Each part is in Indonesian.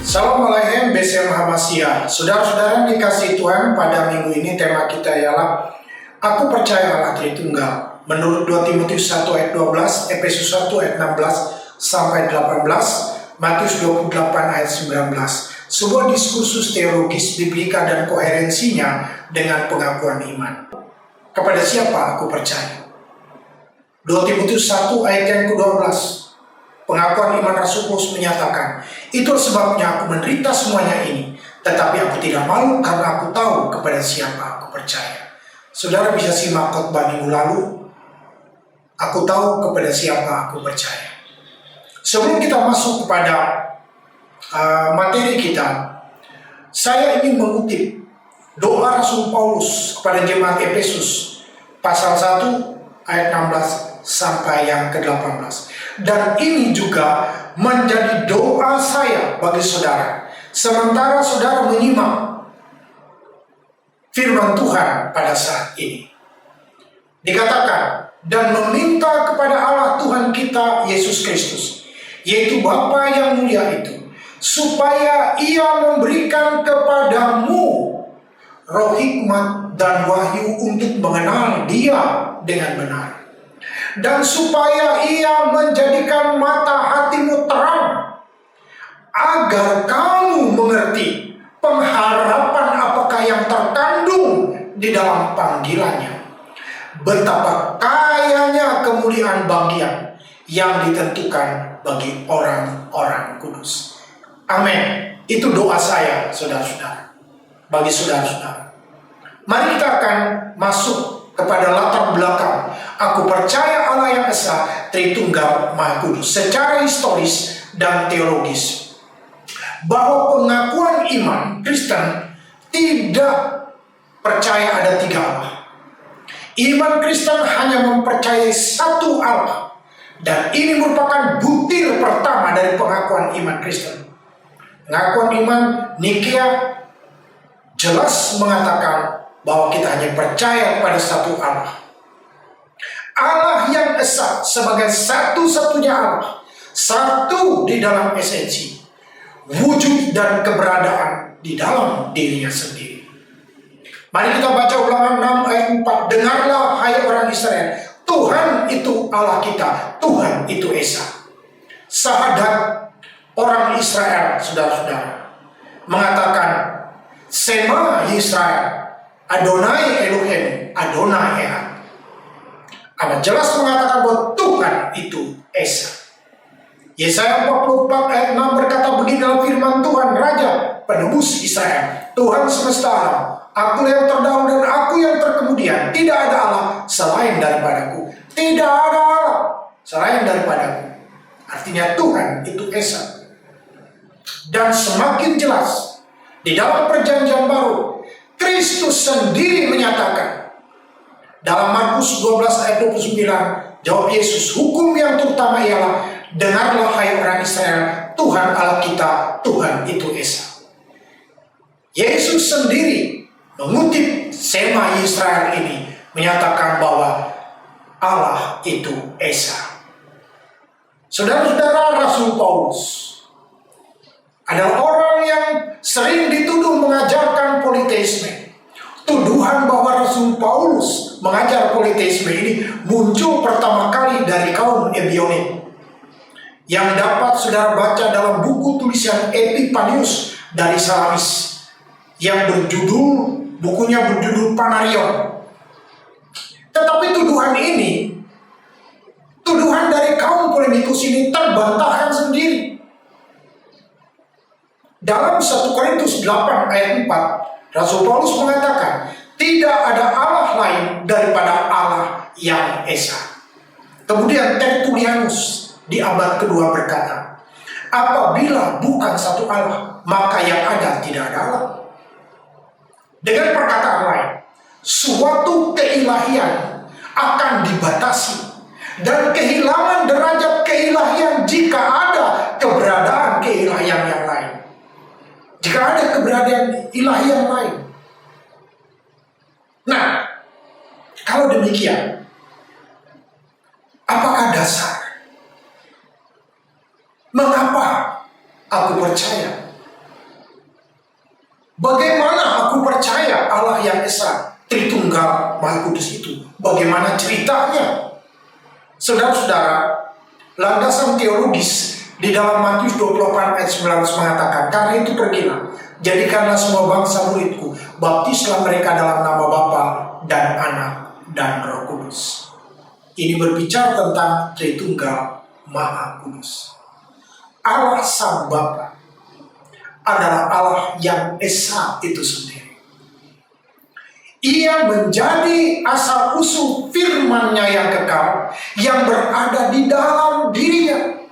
Assalamualaikum BCM Muhammadiyah. Saudara-saudara dikasih Tuhan, pada minggu ini tema kita ialah Aku percaya Allah Tritunggal. Menurut 2 Timotius 1 ayat 12, Efesus 1 ayat 16 sampai 18, Matius 28 ayat 19. Sebuah diskursus teologis, biblika dan koherensinya dengan pengakuan iman. Kepada siapa aku percaya? 2 Timotius 1 ayat yang ke-12. Pengakuan iman Rasul Paulus menyatakan, itu sebabnya aku menderita semuanya ini, tetapi aku tidak malu karena aku tahu kepada siapa aku percaya. Saudara bisa simak khotbah minggu lalu, aku tahu kepada siapa aku percaya. Sebelum kita masuk kepada materi kita, saya ingin mengutip doa Rasul Paulus kepada jemaat Efesus, pasal 1 ayat 16 sampai yang ke-18. Dan ini juga menjadi doa saya bagi saudara, sementara saudara menyimak firman Tuhan pada saat ini. Dikatakan, dan meminta kepada Allah Tuhan kita Yesus Kristus, yaitu Bapa yang mulia itu, supaya Ia memberikan kepadamu roh hikmat dan wahyu untuk mengenal Dia dengan benar. Dan supaya Ia menjadikan mata hatimu terang, agar kamu mengerti pengharapan apakah yang terkandung di dalam panggilannya, betapa kayanya kemuliaan bagian yang ditentukan bagi orang-orang kudus. Amin. Itu doa saya, saudara-saudara, bagi saudara-saudara. Mari kita akan masuk kepada latar belakang aku percaya Allah yang Esa, Tritunggal Maha Kudus, secara historis dan teologis, bahwa pengakuan iman Kristen tidak percaya ada 3 Allah. Iman Kristen hanya mempercayai satu Allah, dan ini merupakan butir pertama dari pengakuan iman Kristen. Pengakuan iman Nikea jelas mengatakan bahwa kita hanya percaya kepada satu Allah. Allah yang Esa sebagai satu-satunya Allah, satu di dalam esensi, wujud dan keberadaan di dalam dirinya sendiri. Mari kita baca Ulangan 6 ayat 4. Dengarlah hai orang Israel, Tuhan itu Allah kita, Tuhan itu Esa. Sahadat orang Israel, saudara-saudara, mengatakan Sema Yisrael, Adonai Elohim, Adonai Echad. Amat jelas mengatakan bahwa Tuhan itu Esa. Yesaya 44 ayat 6 berkata begini dalam firman Tuhan, Raja penebus Israel, Tuhan semesta alam, aku yang terdahulu dan aku yang terkemudian, tidak ada Allah selain daripadaku. Tidak ada Allah selain daripadaku. Artinya Tuhan itu Esa. Dan semakin jelas di dalam perjanjian baru, Kristus sendiri menyatakan dalam Markus 12 ayat 29, jawab Yesus, hukum yang terutama ialah, dengarlah hai orang Israel, Tuhan Allah kita, Tuhan itu Esa. Yesus sendiri mengutip Sema Israel ini, menyatakan bahwa Allah itu Esa. Saudara-saudara, Rasul Paulus adalah orang yang sering dituduh mengajarkan politeisme. Tuduhan bahwa Rasul Paulus mengajar politeisme ini muncul pertama kali dari kaum Ebionit, yang dapat saudara baca dalam buku tulisan Epipanius dari Salamis, yang bukunya berjudul Panarion. Tetapi tuduhan ini, tuduhan dari kaum polemikus ini terbantahkan sendiri. Dalam 1 Korintus 8 ayat 4, Rasul Paulus mengatakan, tidak ada Allah lain daripada Allah yang Esa. Kemudian Tertullianus di abad kedua berkata, apabila bukan satu Allah, maka yang ada tidak ada Allah. Dengan perkataan lain, suatu keilahian akan dibatasi dan kehilangan derajat keilahian jika ada keberadaan keilahian yang lain. Jika ada keberadaan ilahi yang lain. Nah, kalau demikian, apakah dasar? Mengapa aku percaya Bagaimana aku percaya Allah yang Esa Tritunggal Maha Kudus itu? Bagaimana ceritanya? Saudara-saudara, landasan teologis di dalam Matius 24 ayat 19 mengatakan, karena itu pergilah, jadikanlah semua bangsa muridku, baptislah mereka dalam nama Bapa dan Anak dan Roh Kudus. Ini berbicara tentang Tritunggal Maha Kudus. Allah Sang Bapa adalah Allah yang Esa itu sendiri. Ia menjadi asal-usul firman-Nya yang kekal, yang berada di dalam dirinya.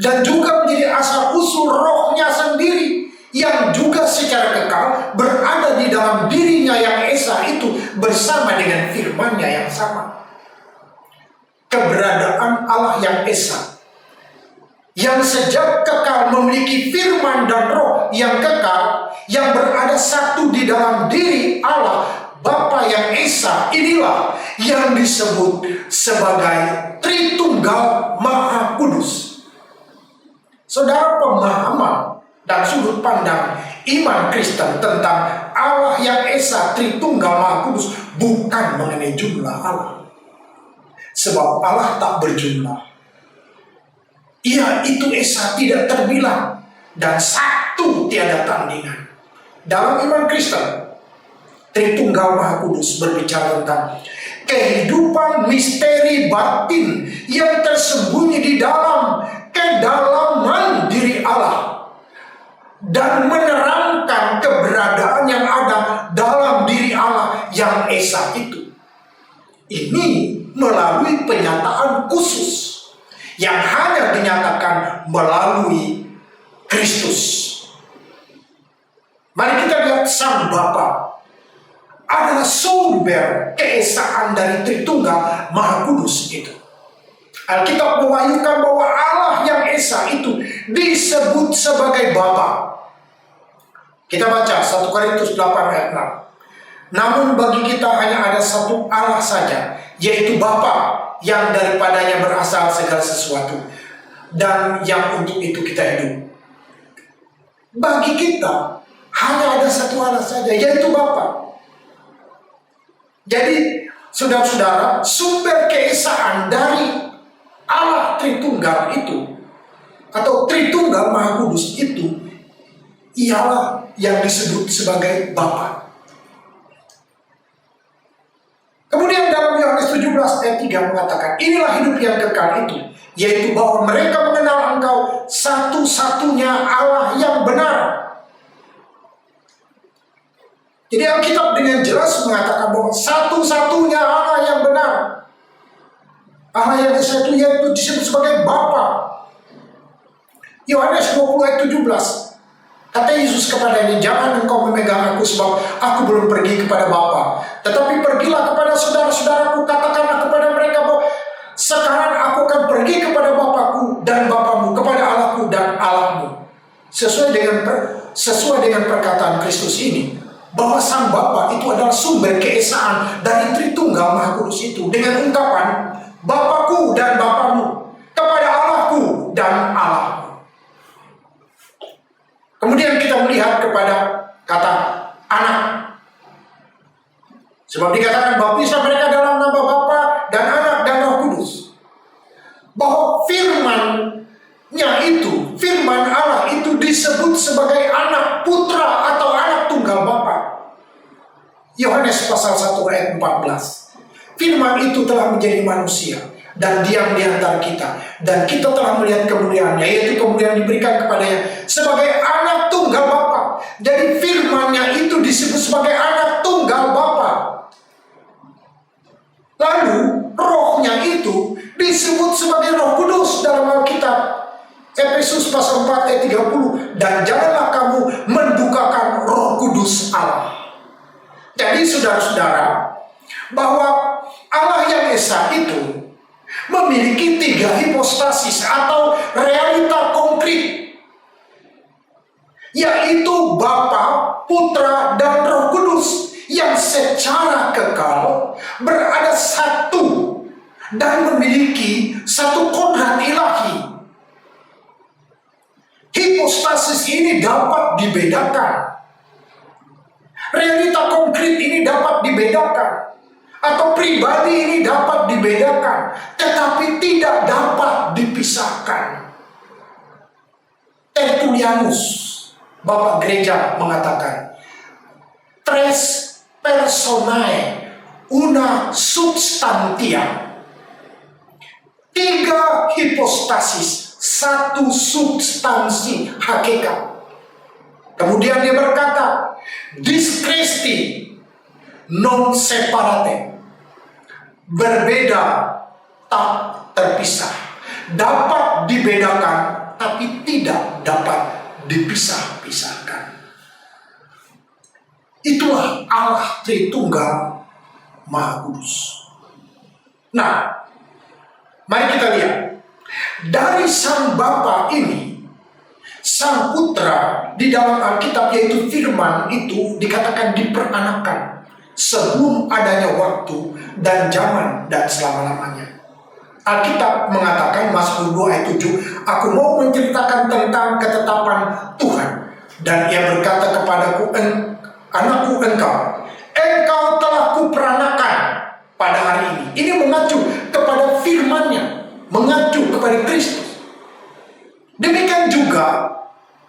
Dan juga menjadi asal-usul Roh-Nya sendiri, yang juga secara kekal berada di dalam dirinya yang Esa itu, bersama dengan firman-Nya yang sama. Keberadaan Allah yang Esa, yang sejak kekal memiliki firman dan roh yang kekal, yang berada satu di dalam diri Allah Bapa yang Esa, inilah yang disebut sebagai Tritunggal Maha Kudus. Saudara, pemahaman dan sudut pandang iman Kristen tentang Allah yang Esa Tritunggal Maha Kudus bukan mengenai jumlah Allah, sebab Allah tak berjumlah. Ia itu Esa tidak terbilang, dan satu tiada tandingan. Dalam iman Kristen, Tritunggal Maha Kudus berbicara tentang kehidupan misteri batin yang tersembunyi di dalam kedalaman diri Allah, dan menerangkan keberadaan yang ada dalam diri Allah yang Esa itu. Ini melalui penyataan khusus yang hanya dinyatakan melalui Kristus. Mari kita lihat Sang Bapa adalah sumber keesaan dari Tritunggal Maha Kudus itu. Alkitab mewahyukan bahwa Allah yang Esa itu disebut sebagai Bapa. Kita baca 1 Korintus 8 ayat 6. Namun bagi kita hanya ada satu Allah saja, yaitu Bapa, yang daripadanya berasal segala sesuatu, dan yang untuk itu kita hidup. Bagi kita hanya ada satu Allah saja, yaitu Bapa. Jadi saudara-saudara, sumber keesaan dari Allah Tritunggal itu, atau Tritunggal Maha Kudus itu, ialah yang disebut sebagai Bapa. Kemudian dalam Yohanes 17 ayat 3 mengatakan, inilah hidup yang kekal itu, yaitu bahwa mereka mengenal Engkau satu-satunya Allah yang benar. Jadi Alkitab dengan jelas mengatakan bahwa satu-satunya Allah yang benar, Allah yang Esa itu, yaitu disebut sebagai Bapa. Yohanes 20 ayat 17, kata Yesus kepadanya, jangan engkau memegang aku, sebab aku belum pergi kepada Bapa, tetapi pergilah kepada saudara-saudaraku, katakanlah kepada mereka bahwa sekarang aku akan pergi kepada Bapakku dan Bapamu, kepada Allahku dan Allahmu. Sesuai dengan perkataan Kristus ini, bahwa Sang Bapa itu adalah sumber keesaan dari Tritunggal Maha Kudus itu, dengan ungkapan Bapakku dan Bapamu, kepada Allahku dan Allahmu. Kemudian kita melihat kepada kata anak, sebab dikatakan baptislah mereka dalam nama Bapa dan Anak dan Roh Kudus. Bahwa firman-Nya itu, firman Allah itu disebut sebagai anak putra atau anak tunggal Bapa. Yohanes pasal 1 ayat 14. Firman itu telah menjadi manusia dan diam di antara kita, dan kita telah melihat kemuliaannya, yaitu kemuliaan diberikan kepadanya sebagai anak tunggal Bapa. Jadi firman-Nya itu disebut sebagai anak tunggal Bapa. Lalu Roh-Nya itu disebut sebagai Roh Kudus dalam Alkitab. Efesus pasal 4 ayat 30, dan janganlah kamu mendukakan Roh Kudus Allah. Jadi saudara-saudara, bahwa Allah yang Esa itu memiliki 3 hipostasis atau realita konkret, yaitu Bapa, Putra, dan Roh Kudus, yang secara kekal berada satu dan memiliki satu kodrat ilahi. Hipostasis ini dapat dibedakan Realita konkret ini dapat dibedakan, atau pribadi ini dapat dibedakan, tetapi tidak dapat dipisahkan. Tertullianus, Bapak Gereja, mengatakan, tres personae una substantia. 3 hipostasis, 1 substansi hakikat. Kemudian dia berkata, discresti non separate, berbeda tak terpisah, dapat dibedakan tapi tidak dapat dipisah-pisahkan. Itulah Allah Tritunggal Maha Kudus. Nah, mari kita lihat dari Sang Bapa ini, Sang Putra di dalam Alkitab, yaitu Firman itu dikatakan diperanakan sebelum adanya waktu dan zaman dan selama-lamanya. Alkitab mengatakan, Mazmur 2 ayat 7, aku mau menceritakan tentang ketetapan Tuhan, dan ia berkata kepadaku, anakku engkau telah kuperanakan pada hari ini. Ini mengacu kepada firman-Nya, mengacu kepada Kristus. Demikian juga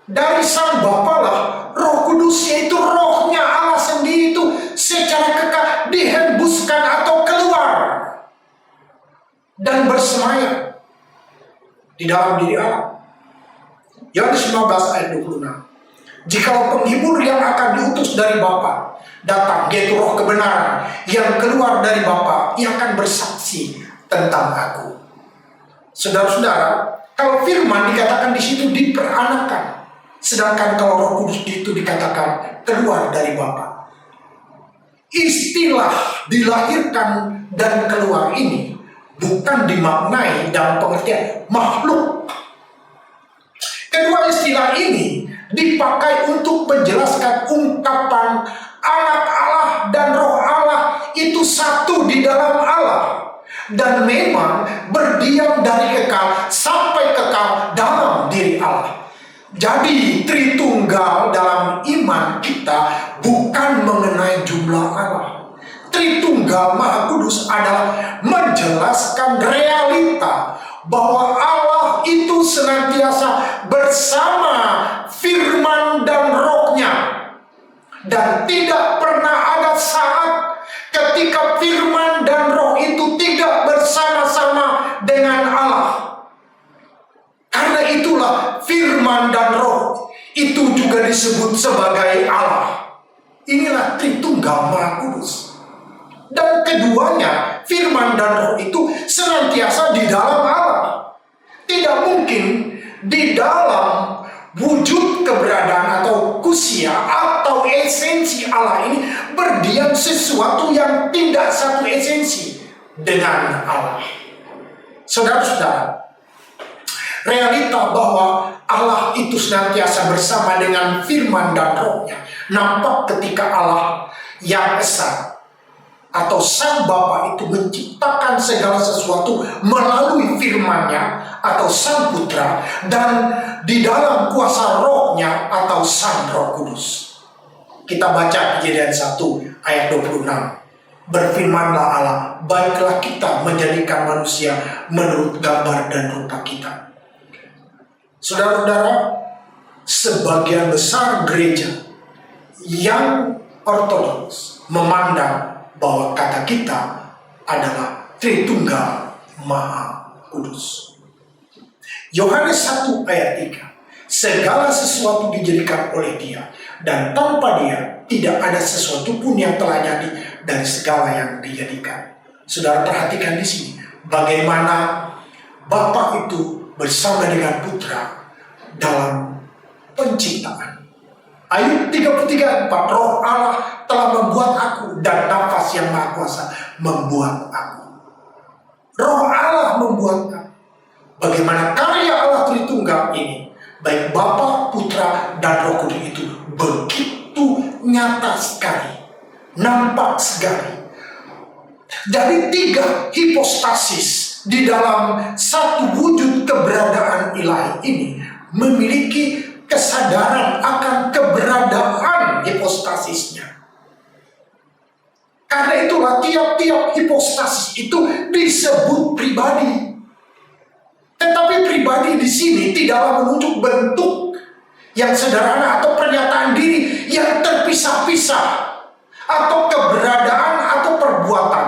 dari Sang Bapa lah Roh Kudus, yaitu rohnya Allah sendiri itu secara kekal dihembuskan atau keluar dan bersemayam di dalam diri Allah. Yohanes 15 ayat 26. Jikalau penghibur yang akan diutus dari Bapa datang, yaitu Roh kebenaran yang keluar dari Bapa, ia akan bersaksi tentang aku. Saudara-saudara, kalau firman dikatakan di situ diperanakan, sedangkan kalau Roh Kudus itu dikatakan keluar dari Bapa. Istilah dilahirkan dan keluar ini bukan dimaknai dalam pengertian makhluk. Kedua istilah ini dipakai untuk menjelaskan ungkapan anak Allah dan roh Allah itu satu di dalam Allah, dan memang berdiam dari kekal sampai kekal dalam diri Allah. Jadi Tritunggal dalam iman kita bukan mengenai jumlah Allah. Tritunggal Maha Kudus adalah menjelaskan realita bahwa Allah itu senantiasa bersama firman dan rohnya, dan tidak pernah ada saat ketika firman dan roh itu tidak bersama-sama dengan Allah. Karena itulah firman dan roh itu juga disebut sebagai Allah. Inilah Tritunggal Maha Kudus. Dan keduanya, firman dan roh itu senantiasa di dalam Allah. Tidak mungkin di dalam wujud keberadaan atau kusia atau esensi Allah ini berdiam sesuatu yang tidak satu esensi dengan Allah. Saudara-saudara, realita bahwa Allah itu senantiasa bersama dengan firman dan rohnya nampak ketika Allah yang esa atau Sang Bapa itu menciptakan segala sesuatu melalui firman-Nya atau Sang Putra, dan di dalam kuasa rohnya atau Sang Roh Kudus. Kita baca Kejadian 1 ayat 26. Berfirmanlah Allah, baiklah kita menjadikan manusia menurut gambar dan rupa kita. Saudara-saudara, sebagian besar gereja yang ortodoks memandang bahwa kata kita adalah Tritunggal Maha Kudus. Yohanes 1 ayat 3, segala sesuatu dijadikan oleh Dia, dan tanpa Dia tidak ada sesuatu pun yang telah jadi dari segala yang dijadikan. Saudara perhatikan di sini bagaimana Bapa itu bersama dengan Putra dalam penciptaan. Ayub 33:4, roh Allah telah membuat aku, dan nafas yang Maha Kuasa membuat aku. Roh Allah membuat aku. Bagaimana karya Allah Tritunggal ini, baik Bapa, Putra, dan Roh Kudus itu begitu nyata sekali, nampak sekali. Dari 3 hipostasis di dalam satu wujud keberadaan ilahi ini memiliki kesadaran akan keberadaan hipostasisnya. sini tidaklah menunjuk bentuk yang sederhana atau pernyataan diri yang terpisah-pisah atau keberadaan atau perbuatan.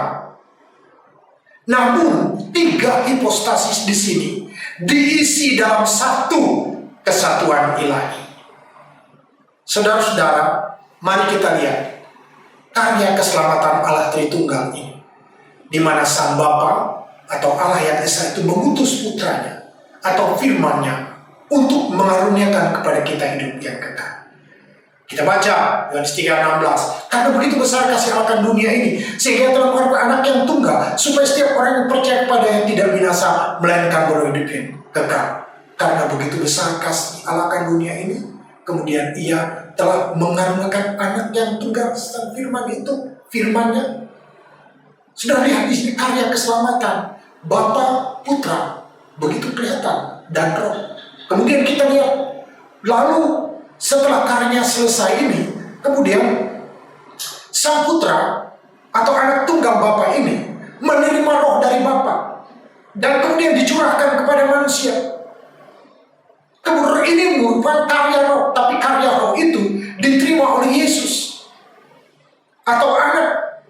Namun tiga hipostasis di sini diisi dalam satu kesatuan ilahi. Saudara-saudara, mari kita lihat karya keselamatan Allah Tritunggal ini, di mana Sang Bapa atau Allah yang Esa itu mengutus putranya atau firman-Nya untuk mengaruniakan kepada kita hidup yang kekal. Kita baca Yohanes 3:16, karena begitu besar kasih Allah akan dunia ini, sehingga telah mengaruniakan anak yang tunggal, supaya setiap orang yang percaya kepada yang tidak binasa, melainkan beroleh hidup yang kekal. Karena begitu besar kasih Allah akan dunia ini, kemudian Ia telah mengaruniakan anak yang tunggal. Firman itu, firman-Nya. Sudah lihat di sini karya keselamatan Bapa, Putra, begitu kelihatan, dan Roh. Kemudian kita lihat, lalu setelah karyanya selesai ini, kemudian Sang Putra atau anak tunggal Bapa ini menerima Roh dari Bapa dan kemudian dicurahkan kepada manusia. Kemudian ini merupakan karya Roh, tapi karya Roh itu diterima oleh Yesus atau anak.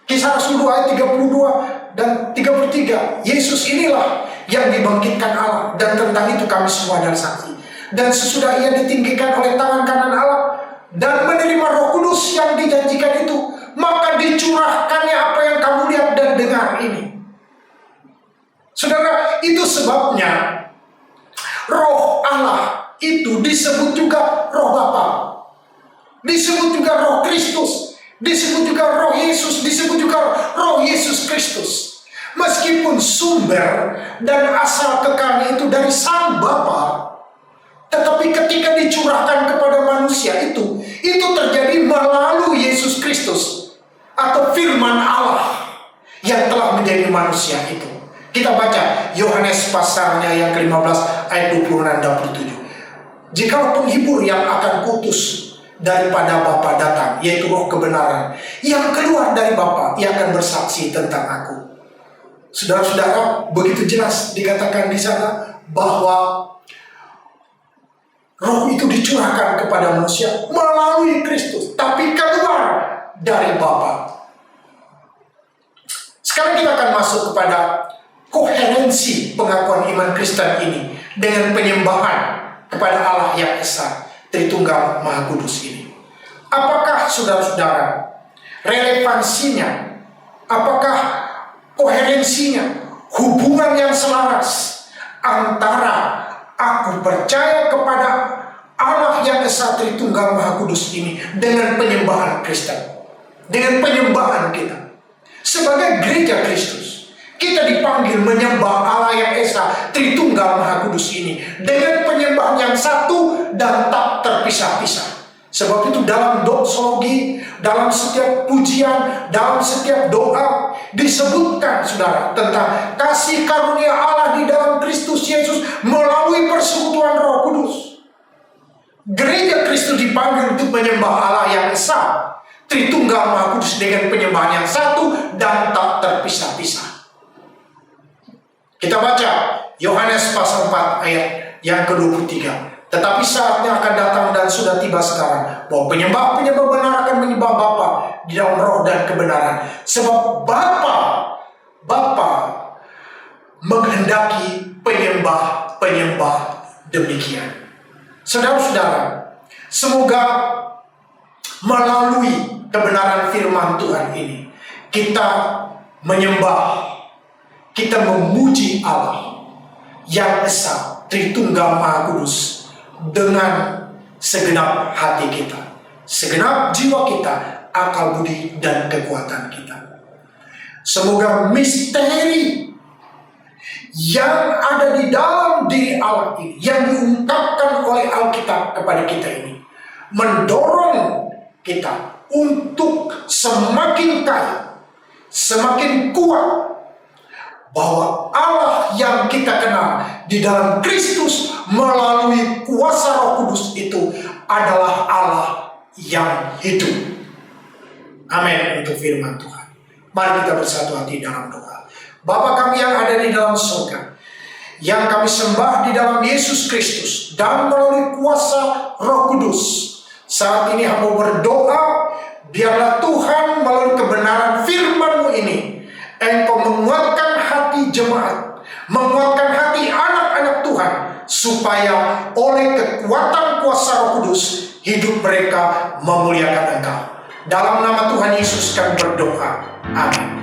Kisah Rasul 2 ayat 32 dan 33. Yesus inilah yang dibangkitkan Allah, dan tentang itu kami semua adalah saksi. Dan sesudah Ia ditinggikan oleh tangan kanan Allah dan menerima Roh Kudus yang dijanjikan itu, maka dicurahkannya apa yang kamu lihat dan dengar ini. Saudara, itu sebabnya Roh Allah itu disebut juga Roh Bapa, disebut juga Roh Kristus, disebut juga Roh Yesus, disebut juga Roh Yesus Kristus. Meskipun sumber dan asal kekalnya itu dari Sang Bapa, tetapi ketika dicurahkan kepada manusia itu terjadi melalui Yesus Kristus atau firman Allah yang telah menjadi manusia itu. Kita baca Yohanes pasalnya yang ke-15 ayat 26-27. Jika penghibur yang akan kutus daripada Bapa datang, yaitu Roh kebenaran yang keluar dari Bapa, Ia akan bersaksi tentang aku. Saudara-saudara, begitu jelas dikatakan di sana bahwa Roh itu dicurahkan kepada manusia melalui Kristus, tapi keluar dari Bapa. Sekarang kita akan masuk kepada koherensi pengakuan iman Kristen ini dengan penyembahan kepada Allah yang Esa, Tritunggal Maha Kudus ini. Apakah saudara-saudara relevansinya? Apakah koherensinya, hubungan yang selaras antara aku percaya kepada Allah yang Esa Tritunggal Maha Kudus ini dengan penyembahan Kristen, dengan penyembahan kita sebagai gereja Kristus? Kita dipanggil menyembah Allah yang Esa Tritunggal Maha Kudus ini dengan penyembahan yang satu dan tak terpisah-pisah. Sebab itu dalam doksologi, dalam setiap pujian, dalam setiap doa disebutkan, saudara, tentang kasih karunia Allah di dalam Kristus Yesus melalui persekutuan Roh Kudus. Gereja Kristus dipanggil untuk menyembah Allah yang Esa Tritunggal Maha Kudus dengan penyembahan yang satu dan tak terpisah-pisah. Kita baca Yohanes pasal 4 ayat yang ke-23. Tetapi saatnya akan datang dan sudah tiba sekarang, bahwa penyembah-penyembah benar akan menyembah Bapa di dalam roh dan kebenaran. Sebab Bapa menghendaki penyembah-penyembah demikian. Saudara-saudara, semoga melalui kebenaran firman Tuhan ini kita menyembah, kita memuji Allah yang Esa Tritunggal Maha Kudus dengan segenap hati kita, segenap jiwa kita, akal budi dan kekuatan kita. Semoga misteri yang ada di dalam diri Allah ini, yang diungkapkan oleh Alkitab kepada kita ini, mendorong kita untuk semakin kaya, semakin kuat, bahwa Allah yang kita kenal di dalam Kristus melalui kuasa Roh Kudus itu adalah Allah yang hidup. Amin untuk firman Tuhan. Mari kita bersatu hati dalam doa. Bapa kami yang ada di dalam surga, yang kami sembah di dalam Yesus Kristus dan melalui kuasa Roh Kudus. Saat ini hamba berdoa, biarlah Tuhan melalui kebenaran firman-Mu ini, Engkau menguatkan hati jemaat, menguatkan hati anak-anak Tuhan, supaya oleh kekuatan kuasa Roh Kudus, hidup mereka memuliakan Engkau. Dalam nama Tuhan Yesus kami berdoa. Amin.